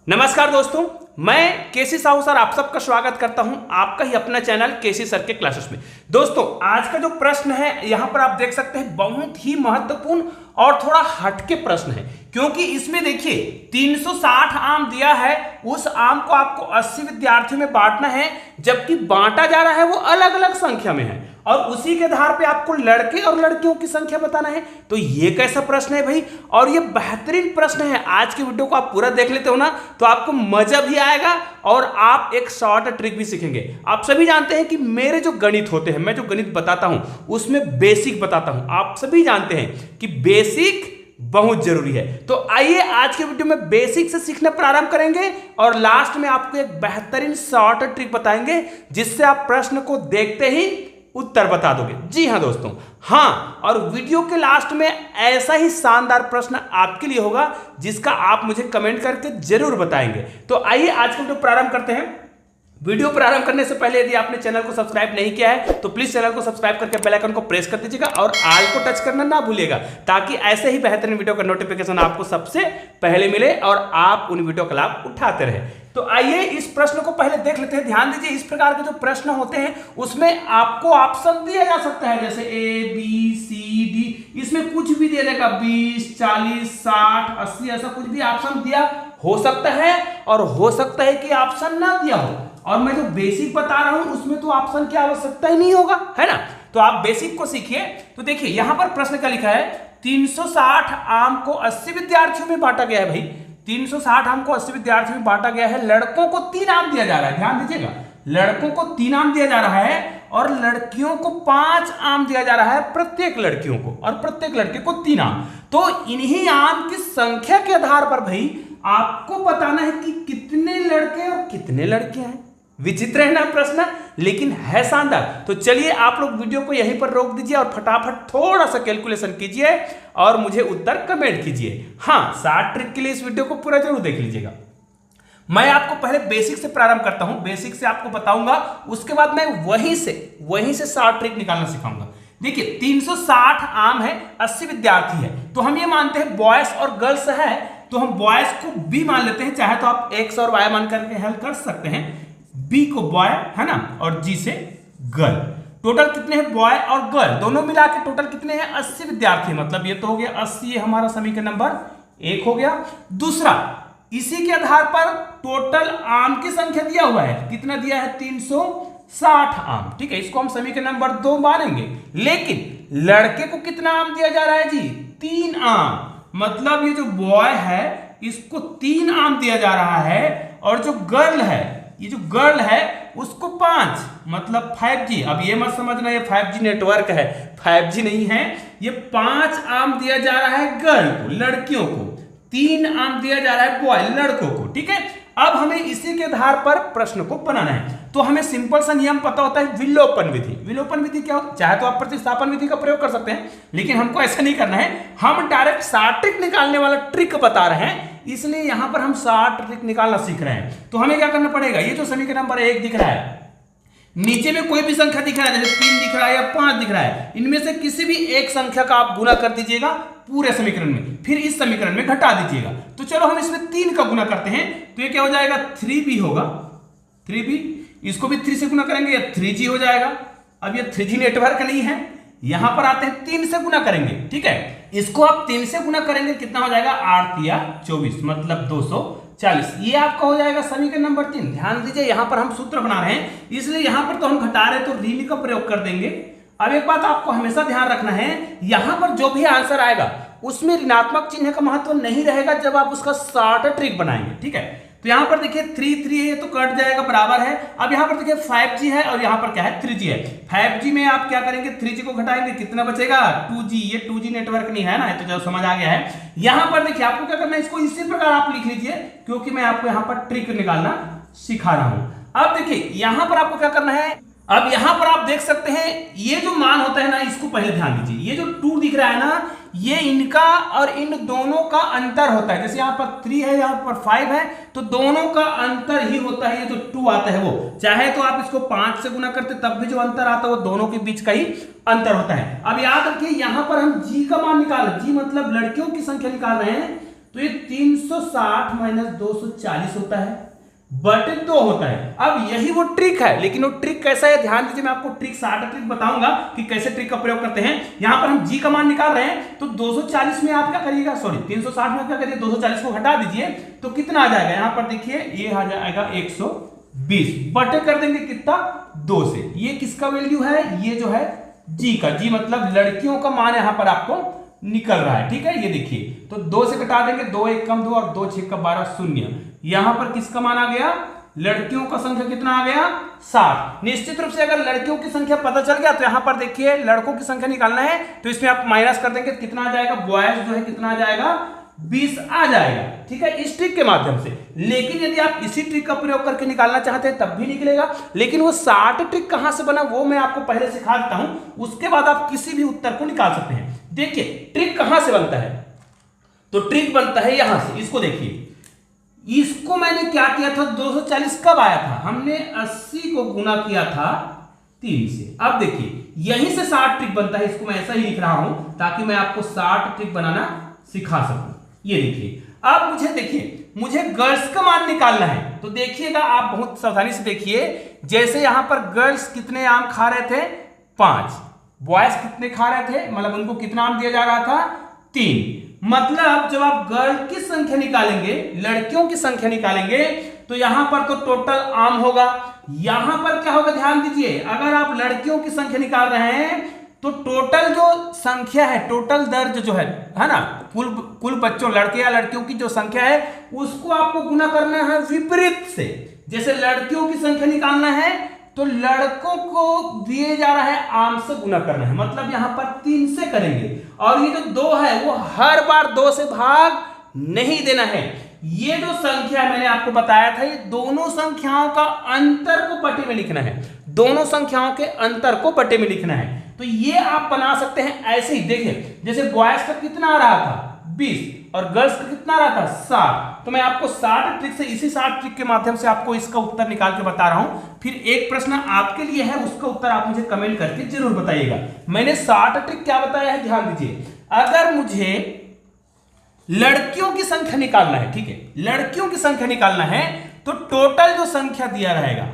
नमस्कार दोस्तों, मैं केसी साहू सर आप सबका स्वागत करता हूं आपका ही अपना चैनल केसी सर के क्लासेस में। दोस्तों आज का जो प्रश्न है यहां पर आप देख सकते हैं बहुत ही महत्वपूर्ण और थोड़ा हटके प्रश्न है, क्योंकि इसमें देखिए 360 आम दिया है, उस आम को आपको 80 विद्यार्थियों में बांटना है, जबकि बांटा जा रहा है वो अलग अलग संख्या में है और उसी के आधार पे आपको लड़के और लड़कियों की संख्या बताना है। तो ये कैसा प्रश्न है भाई, और ये बेहतरीन प्रश्न है। आज की वीडियो को आप पूरा देख लेते हो ना तो आपको मजा भी आएगा और आप एक शॉर्ट ट्रिक भी सीखेंगे। आप सभी जानते हैं कि मेरे जो गणित होते हैं, मैं जो गणित बताता हूं उसमें बेसिक बताता हूं। आप सभी जानते हैं कि बेसिक बहुत जरूरी है। तो आइए आज के वीडियो में बेसिक से सीखना प्रारंभ करेंगे और लास्ट में आपको एक बेहतरीन शॉर्ट ट्रिक बताएंगे जिससे आप प्रश्न को देखते ही उत्तर बता दोगे। जी हाँ दोस्तों, हाँ, और वीडियो के लास्ट में ऐसा ही शानदार प्रश्न आपके लिए होगा जिसका आप मुझे कमेंट करके जरूर बताएंगे। तो आइए आज का वीडियो प्रारंभ करते हैं। वीडियो प्रारंभ करने से पहले यदि आपने चैनल को सब्सक्राइब नहीं किया है तो प्लीज चैनल को सब्सक्राइब करके बेल आइकन को प्रेस कर दीजिएगा और ऑल को टच करना ना भूलिएगा, ताकि ऐसे ही बेहतरीन वीडियो का नोटिफिकेशन आपको सबसे पहले मिले और आप उन वीडियो का लाभ उठाते रहे। तो आइए इस प्रश्न को पहले देख लेते हैं। ध्यान दीजिए, इस प्रकार के जो प्रश्न होते हैं उसमें आपको ऑप्शन दिया जा सकता है, जैसे ए बी सी डी, इसमें कुछ भी दे देगा 20 40 60 80, ऐसा कुछ भी ऑप्शन दिया हो सकता है और हो सकता है कि ऑप्शन ना दिया हो। और मैं जो बेसिक बता रहा हूं उसमें तो ऑप्शन की आवश्यकता ही नहीं होगा, है ना। तो आप बेसिक को सीखिए। तो देखिए यहां पर प्रश्न क्या लिखा है, 360 आम को 80 विद्यार्थियों में बांटा गया है। भाई 360 आम को 80 विद्यार्थियों में बांटा गया है, लड़कों को 3 आम दिया जा रहा है। ध्यान दीजिएगा, लड़कों को 3 आम दिया जा रहा है और लड़कियों को 5 आम दिया जा रहा है, प्रत्येक लड़कियों को, और प्रत्येक लड़के को 3 आम। तो इन्हीं आम की संख्या के आधार पर भाई आपको बताना है कि कितने लड़के और कितने लड़कियां हैं। विचित्र है ना प्रश्न, लेकिन है शानदार। तो चलिए आप लोग वीडियो को यहीं पर रोक दीजिए और फटाफट थोड़ा सा कैलकुलेशन कीजिए और मुझे उत्तर कमेंट कीजिए। हाँ, शॉर्ट ट्रिक के लिए इस वीडियो को पूरा जरूर देख लीजिएगा। मैं आपको पहले बेसिक से प्रारंभ करता हूं, बेसिक से आपको बताऊंगा, उसके बाद मैं वहीं से शॉर्ट ट्रिक निकालना सिखाऊंगा। देखिए 360 आम है, 80 विद्यार्थी है, तो हम ये मानते हैं बॉयज और गर्ल्स है, तो हम बॉयज को बी मान लेते हैं। चाहे तो आप एक्स और वाई मान करके हेल्प कर सकते हैं, बी को बॉय है ना और जी से गर्ल। टोटल कितने हैं, बॉय और गर्ल दोनों मिला के टोटल कितने हैं, 80 विद्यार्थी। मतलब ये तो हो गया 80, ये हमारा समीकरण नंबर 1 हो गया। दूसरा, इसी के आधार पर टोटल आम की संख्या दिया हुआ है, कितना दिया है, 360 आम। ठीक है, इसको हम समीकरण नंबर 2 मानेंगे। लेकिन लड़के को कितना आम दिया जा रहा है जी, 3 आम। मतलब ये जो बॉय है इसको 3 आम दिया जा रहा है और जो गर्ल है, ये जो गर्ल है उसको 5, मतलब 5G। अब ये मत समझना ये 5G नेटवर्क है, 5G नहीं है, ये 5 आम दिया जा रहा है गर्ल को, लड़कियों को, 3 आम दिया जा रहा है बॉय, लड़कों को। ठीक है, अब हमें इसी के आधार पर प्रश्न को बनाना है। तो हमें सिंपल सा नियम पता होता है, विलोपन विधि। विलोपन विधि क्या होता है, चाहे तो आप प्रतिस्थापन विधि का प्रयोग कर सकते हैं, लेकिन हमको ऐसा नहीं करना है। हम डायरेक्ट शॉर्ट ट्रिक निकालने वाला ट्रिक बता रहे हैं, इसलिए यहां पर हम शॉर्ट ट्रिक निकालना सीख रहे हैं। तो हमें क्या करना पड़ेगा, ये जो समीकरण नंबर 1 दिख रहा है, नीचे में कोई भी संख्या दिख रहा है, जैसे 3 दिख रहा है या 5 दिख रहा है, इनमें से किसी भी एक संख्या का आप गुना कर दीजिएगा पूरे समीकरण में, फिर इस समीकरण में घटा दीजिएगा। तो चलो हम इसमें 3 का गुना करते हैं, तो ये क्या हो जाएगा, 3b होगा, 3b। इसको भी 3 से गुना करेंगे या 3g हो जाएगा। अब ये 3G नेटवर्क नहीं है, यहां पर आते हैं 3 से गुना करेंगे। ठीक है, इसको आप 3 से गुना करेंगे, कितना हो जाएगा, 8 या 24, मतलब 240। ये आपका हो जाएगा समीकरण नंबर 3। ध्यान दीजिए यहां पर हम सूत्र बना रहे हैं, इसलिए यहां पर तो हम घटा रहे हैं तो ऋण का प्रयोग कर देंगे। अब एक बात आपको हमेशा ध्यान रखना है, यहां पर जो भी आंसर आएगा उसमें ऋणात्मक चिन्ह का महत्व नहीं रहेगा जब आप उसका शॉर्ट ट्रिक बनाएंगे। ठीक है, तो यहां पर देखिए 3 3 है तो कट जाएगा, बराबर है। अब यहां पर देखिए 5G है और यहां पर क्या है, 3G है। 5G में आप क्या करेंगे, 3G को घटाएंगे, कितना बचेगा, 2G। ये 2G नेटवर्क नहीं है ना, तो जो समझ आ गया है। यहां पर देखिए आपको क्या करना है, इसको इसी प्रकार आप लिख लीजिए, क्योंकि मैं आपको यहां पर ट्रिक निकालना सिखा रहा हूं। अब देखिए यहां पर आपको क्या करना है, अब यहां पर आप देख सकते हैं ये जो मान होता है ना, इसको पहले ध्यान दीजिए। ये जो 2 दिख रहा है ना, ये इनका और इन दोनों का अंतर होता है। जैसे यहां पर 3 है, यहां पर 5 है, तो दोनों का अंतर ही होता है। ये जो 2 आता है वो, चाहे तो आप इसको 5 से गुना करते तब भी जो अंतर आता है वो दोनों के बीच का ही अंतर होता है। अब याद रखिए यहां पर हम g का मान निकाल रहे हैं, g मतलब लड़कियों की संख्या निकाल रहे हैं, तो ये 360 माइनस 240 होता है, बटे 2 होता है। अब यही वो ट्रिक है, लेकिन वो ट्रिक कैसा है ध्यान दीजिए, मैं आपको ट्रिक शार्ट ट्रिक बताऊंगा कि कैसे ट्रिक का प्रयोग करते हैं। यहां पर हम जी का मान निकाल रहे हैं, तो 240 में आप क्या करिएगा, सॉरी 360 में क्या करिए, 240 को हटा दीजिए तो कितना आ जाएगा, यहां पर देखिए ये आ जाएगा 120, बटे कर देंगे कितना, 2 से। ये किसका वैल्यू है, ये जो है जी का, जी मतलब लड़कियों का मान यहां पर आपको निकल रहा है, ठीक है। ये देखिए तो 2 से घटा देंगे, 2 1 कम 2 और 2 6 का 12 शून्य। यहां पर किसका मान आ गया, लड़कियों का संख्या कितना आ गया, 60। निश्चित रूप से अगर लड़कियों की संख्या पता चल गया तो यहां पर देखिए लड़कों की संख्या निकालना है, तो इसमें आप माइनस कर देंगे, कितना आ जाएगा, बॉयज जो है कितना आ जाएगा, 20 आ जाएगा, ठीक है, इस ट्रिक के माध्यम से। लेकिन यदि आप इसी ट्रिक का प्रयोग करके निकालना चाहते हैं तब भी निकलेगा, लेकिन वो 60 ट्रिक कहां से बना वो मैं आपको पहले सिखा देता हूं, उसके बाद आप किसी भी उत्तर को निकाल सकते हैं। देखिए ट्रिक कहां से बनता है, तो ट्रिक बनता है यहां से, इसको देखिए, इसको मैंने क्या किया था, 240 कब आया था, हमने 80 को गुना किया था 3 से। अब देखिए यहीं से 60 ट्रिक बनता है, इसको मैं ऐसा ही लिख रहा हूं ताकि मैं आपको 60 ट्रिक बनाना सिखा सकूं। ये देखिए, अब मुझे देखिए, मुझे गर्ल्स का मान निकालना है, तो देखिएगा आप बहुत सावधानी से देखिए, जैसे यहां पर गर्ल्स कितने आम खा रहे थे, 5, बॉयज कितने खा रहे थे, मतलब उनको कितना आम दिया जा रहा था, 3। मतलब जब आप गर्ल की संख्या निकालेंगे, लड़कियों की संख्या निकालेंगे, तो यहां पर तो टोटल आम होगा, यहां पर क्या होगा, ध्यान दीजिए, अगर आप लड़कियों की संख्या निकाल रहे हैं तो टोटल जो संख्या है, टोटल दर्ज जो है ना, कुल बच्चों, लड़के या लड़कियों की जो संख्या है उसको आपको गुना करना है विपरीत से। जैसे लड़कियों की संख्या निकालना है तो लड़कों को दिए जा रहा है आम से गुना करना है, मतलब यहां पर 3 से करेंगे, और ये जो 2 है वो हर बार 2 से भाग नहीं देना है। ये जो संख्या मैंने आपको बताया था, ये दोनों संख्याओं का अंतर को बटे में लिखना है, दोनों संख्याओं के अंतर को बटे में लिखना है। तो ये आप बना सकते हैं ऐसे ही, देखिए जैसे बॉयज का कितना आ रहा था, 20, और गर्ल्स का कितना आ रहा था, 60। तो मैं आपको 60 ट्रिक से, इसी 60 ट्रिक के माध्यम से आपको इसका उत्तर निकाल के बता रहा हूं। फिर एक प्रश्न आपके लिए है, उसका उत्तर आप मुझे कमेंट करके जरूर बताइएगा। मैंने 60 ट्रिक क्या बताया है, ध्यान दीजिए, अगर मुझे लड़कियों की संख्या निकालना है, ठीक है, लड़कियों की संख्या निकालना है, तो टोटल जो संख्या दिया रहेगा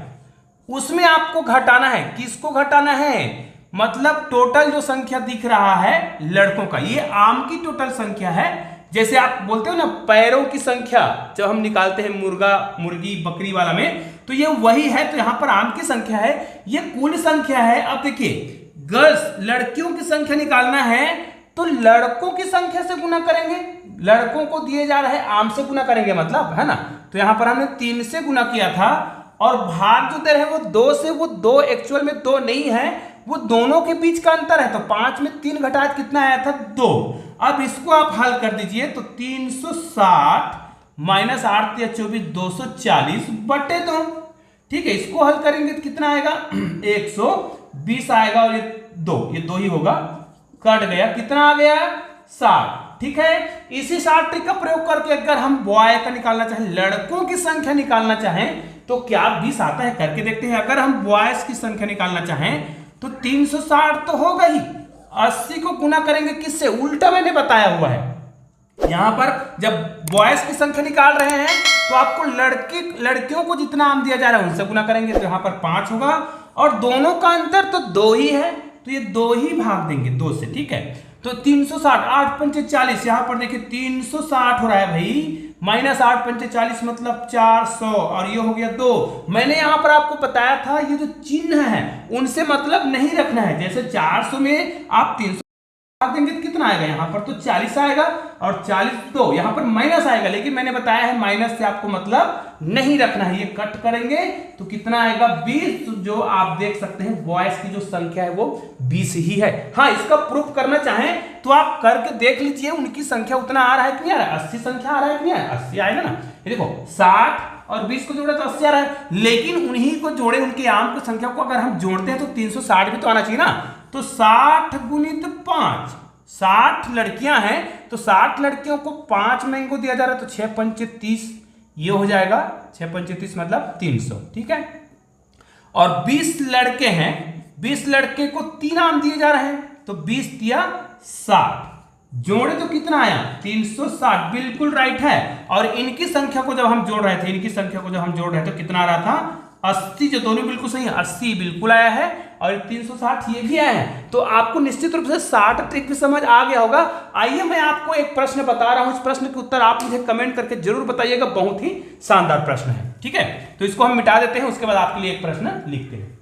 उसमें आपको घटाना है, किसको घटाना है, मतलब टोटल जो संख्या दिख रहा है लड़कों का, ये आम की टोटल संख्या है। जैसे आप बोलते हो ना पैरों की संख्या, जब हम निकालते हैं मुर्गा मुर्गी बकरी वाला में, तो ये वही है, तो यहां पर आम की संख्या है, ये कुल संख्या है। अब देखिए गर्ल्स, लड़कियों की संख्या निकालना है तो लड़कों की संख्या से गुना करेंगे, लड़कों को दिए जा रहे आम से गुना करेंगे, मतलब है ना। तो यहां पर हमने 3 से गुना किया था, और भाग जो दे रहे हैं वो 2 से, वो 2 एक्चुअल में 2 नहीं है, वो दोनों के बीच का अंतर है, तो 5 में 3 घटाया कितना आया था, 2। अब इसको आप हल कर दीजिए, तो 360 माइनस 8 × 24 240 बटे 2, ठीक है, इसको हल करेंगे तो कितना आएगा, 120 आएगा, और ये 2 ही होगा, कट गया, कितना आ गया, 60, ठीक है। इसी 60 ट्रिक का प्रयोग करके अगर हम बॉय का निकालना चाहें, लड़कों की संख्या निकालना चाहें, तो क्या 20 आता है, करके देखते हैं। अगर हम बॉयज की संख्या निकालना चाहें तो 360 तो होगा ही, 80 को गुना करेंगे किससे, उल्टा मैंने बताया हुआ है। यहां पर जब बॉयज की संख्या निकाल रहे हैं तो आपको लड़कियों को जितना आम दिया जा रहा है उनसे गुना करेंगे, तो यहां पर 5 होगा, और दोनों का अंतर तो 2 ही है, तो ये 2 ही भाग देंगे 2 से, ठीक है। तो 360, 8 पंचे 40, यहां पर देखिए 360 हो रहा है भाई, माइनस 8 पंचे 40 मतलब 400, और ये हो गया 2। मैंने यहां पर आपको बताया था ये जो चिन्ह है उनसे मतलब नहीं रखना है, जैसे 400 में आप 300 भाग देंगे तो कितना आएगा, यहां पर तो 40 आएगा, और 40 तो यहां पर माइनस आएगा, लेकिन मैंने बताया है माइनस से आपको मतलब नहीं रखना है, ये कट करेंगे तो कितना आएगा, 20। जो आप देख सकते हैं बॉयज की जो संख्या है वो 20 ही है। हाँ, इसका प्रूफ करना चाहें तो आप करके देख लीजिए, उनकी संख्या उतना आ रहा है कि नहीं आ रहा है, 80 संख्या आ रहा है कि नहीं आ रहा है, 80 आएगा ना। ये देखो 60 और 20 को जोड़े तो 80 आ रहा है, लेकिन उन्हीं को जोड़े, उनके आम की संख्या को अगर हम जोड़ते हैं तो 360 भी तो आना चाहिए ना। तो 60 गुणित 5, 60 लड़कियां हैं तो 60 लड़कियों को 5 में इनको दिया जा रहा है, तो 6 पंचे 30, ये हो जाएगा 6 पंचे 30 मतलब 300, ठीक है। और 20 लड़के हैं, 20 लड़के को 3 आम दिए जा रहे हैं, तो 20 दिया 60, जोड़े तो कितना आया 360, बिल्कुल राइट है। और इनकी संख्या को जब हम जोड़ रहे थे, इनकी संख्या को जब हम जोड़ रहे थे तो कितना आ रहा था 80, जो दोनों बिल्कुल सही है, 80 बिल्कुल आया है और 360 ये भी आया है। तो आपको निश्चित रूप से 60 ट्रिक भी समझ आ गया होगा। आइए मैं आपको एक प्रश्न बता रहा हूं, इस प्रश्न के उत्तर आप मुझे कमेंट करके जरूर बताइएगा, बहुत ही शानदार प्रश्न है, ठीक है। तो इसको हम मिटा देते हैं, उसके बाद आपके लिए एक प्रश्न लिखते हैं।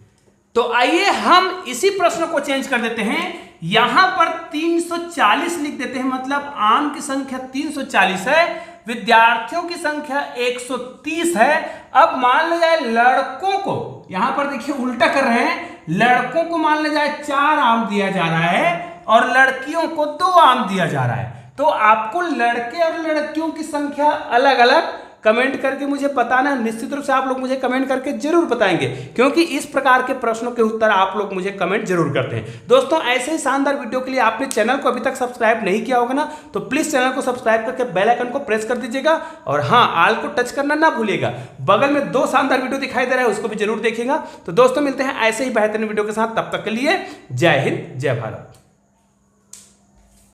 तो आइए हम इसी प्रश्न को चेंज कर देते हैं, यहां पर 340 लिख देते हैं, मतलब आम की संख्या 340 है, विद्यार्थियों की संख्या 130 है। अब मान लिया जाए लड़कों को, यहां पर देखिए उल्टा कर रहे हैं, लड़कों को मान लिया जाए 4 आम दिया जा रहा है और लड़कियों को 2 आम दिया जा रहा है। तो आपको लड़के और लड़कियों की संख्या अलग अलग कमेंट करके मुझे बताना है। निश्चित रूप से आप लोग मुझे कमेंट करके जरूर बताएंगे, क्योंकि इस प्रकार के प्रश्नों के उत्तर आप लोग मुझे कमेंट जरूर करते हैं। दोस्तों ऐसे ही शानदार वीडियो के लिए आपने चैनल को अभी तक सब्सक्राइब नहीं किया होगा ना, तो प्लीज चैनल को सब्सक्राइब करके बेल आइकन को प्रेस कर दीजिएगा और हाँ, ऑल को टच करना ना भूलिएगा। बगल में 2 शानदार वीडियो दिखाई दे रहा है, उसको भी जरूर देखिएगा। तो दोस्तों मिलते हैं ऐसे ही बेहतरीन वीडियो के साथ, तब तक के लिए जय हिंद, जय भारत।